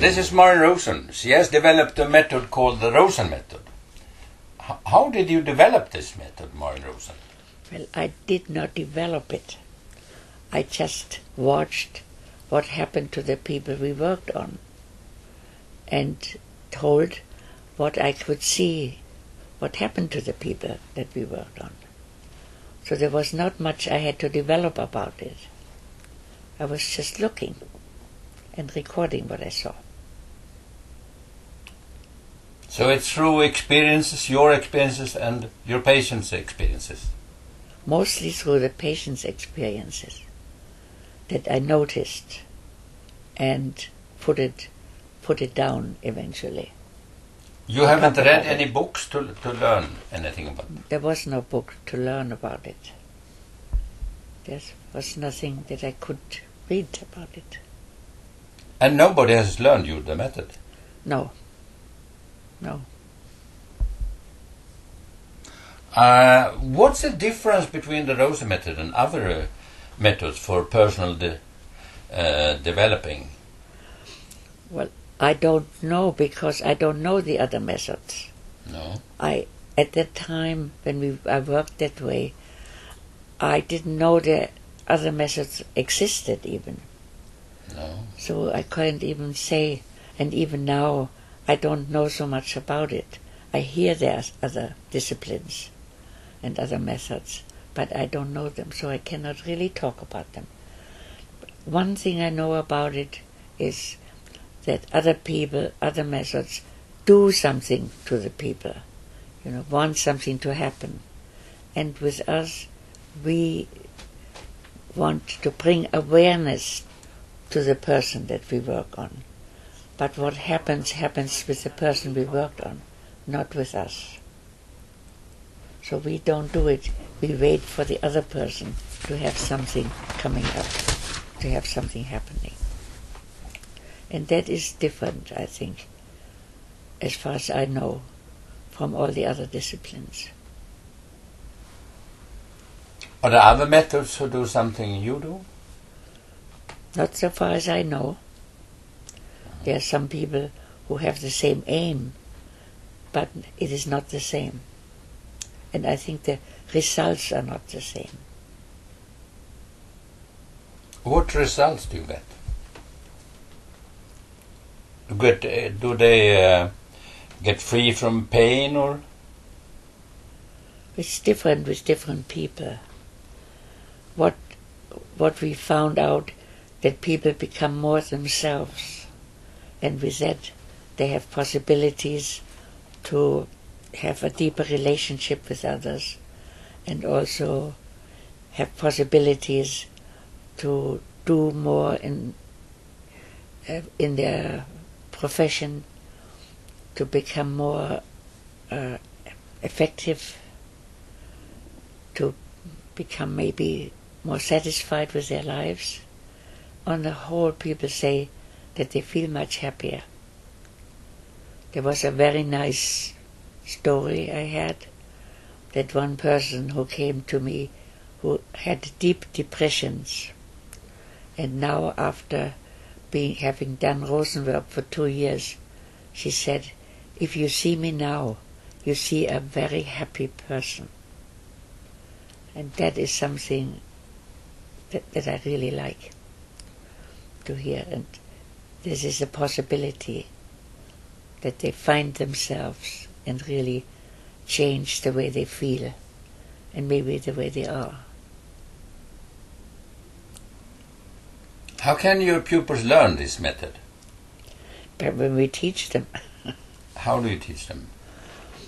This is Marion Rosen. She has developed a method called the Rosenmethod. How did you develop this method, Marion Rosen? Well, I did not develop it. I just watched what happened to the people we worked on and told what I could see, what happened to the people that we worked on. So there was not much I had to develop about it. I was just looking and recording what I saw. So it's through experiences, your experiences and your patients' experiences? Mostly through the patient's experiences that I noticed and put it down eventually. You haven't read any books to learn anything about it? There was no book to learn about it. There was nothing that I could read about it. And nobody has learned you the method? No. What's the difference between the Rosen method and other methods for personal developing? Well, I don't know because I don't know the other methods. No. At that time when I worked that way, I didn't know the other methods existed even. No. So I couldn't even say, and even now I don't know so much about it. I hear there's other disciplines and other methods, but I don't know them, so I cannot really talk about them. One thing I know about it is that other people, other methods, do something to the people, want something to happen. And with us, we want to bring awareness to the person that we work on. But what happens with the person we worked on, not with us. So we don't do it. We wait for the other person to have something coming up, to have something happening. And that is different, I think, as far as I know, from all the other disciplines. Are there other methods who do something you do? Not so far as I know. There are some people who have the same aim, but it is not the same. And I think the results are not the same. What results do you get? Do they get free from pain or? It's different with different people. What we found out, that people become more themselves, and with that they have possibilities to have a deeper relationship with others, and also have possibilities to do more in their profession, to become more effective, to become maybe more satisfied with their lives. On the whole, people say that they feel much happier. There was a very nice story I had, that one person who came to me who had deep depressions, and now after having done Rosenwork for 2 years, she said, "If you see me now, you see a very happy person." And that is something that I really like to hear. And this is a possibility that they find themselves and really change the way they feel and maybe the way they are. How can your pupils learn this method? But when we teach them. How do you teach them?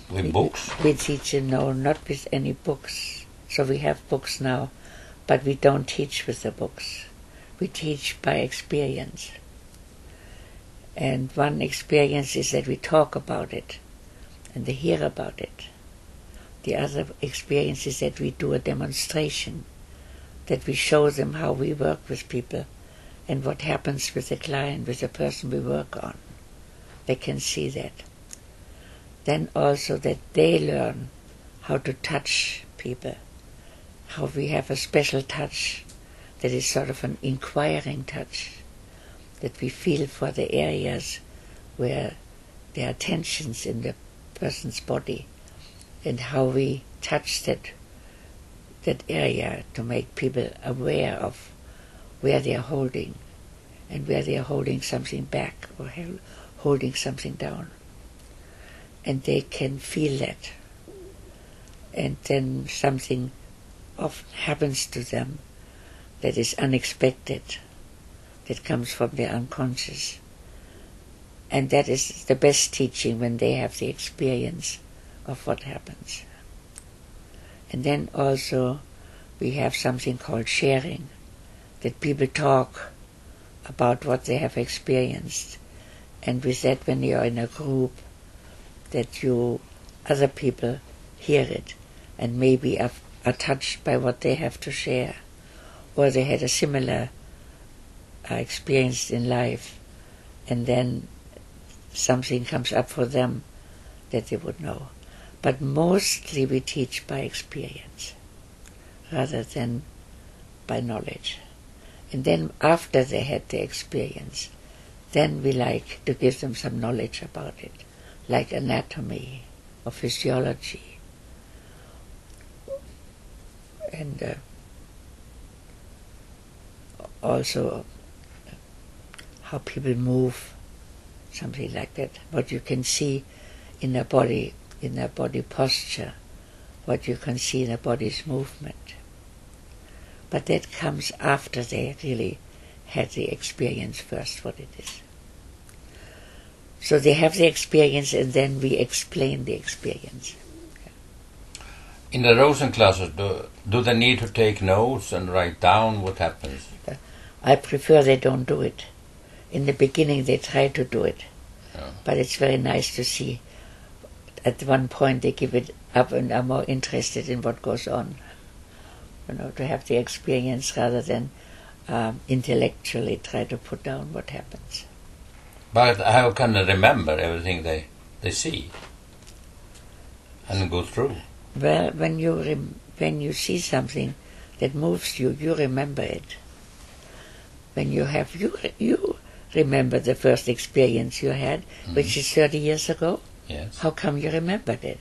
With books? We teach them, no, not with any books. So we have books now, but we don't teach with the books. We teach by experience. And one experience is that we talk about it and they hear about it. The other experience is that we do a demonstration, that we show them how we work with people and what happens with the client, with the person we work on. They can see that. Then also that they learn how to touch people, how we have a special touch that is sort of an inquiring touch, that we feel for the areas where there are tensions in the person's body, and how we touch that area to make people aware of where they are holding, and where they are holding something back or holding something down. And they can feel that. And then something often happens to them that is unexpected, that comes from their unconscious. And that is the best teaching, when they have the experience of what happens. And then also we have something called sharing, that people talk about what they have experienced. And with that, when you are in a group, that other people hear it and maybe are touched by what they have to share, or they had a similar experience in life, and then something comes up for them that they would know. But mostly we teach by experience rather than by knowledge. And then after they had the experience, then we like to give them some knowledge about it, like anatomy or physiology, and also how people move, something like that. What you can see in their body posture, what you can see in the body's movement. But that comes after they really had the experience first, what it is. So they have the experience, and then we explain the experience. In the Rosen classes, do they need to take notes and write down what happens? I prefer they don't do it. In the beginning they try to do it, but it's very nice to see at one point they give it up and are more interested in what goes on. To have the experience rather than intellectually try to put down what happens. But how can they remember everything they see and go through? Well, when you see something that moves you, you remember it. When you remember the first experience you had, which is 30 years ago. Yes. How come you remembered it?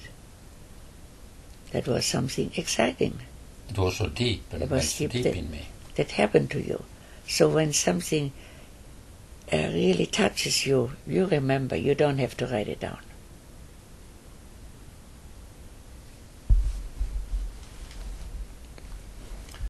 That was something exciting. It was so deep, and it was so deep in me. That happened to you. So when something really touches you, you remember. You don't have to write it down.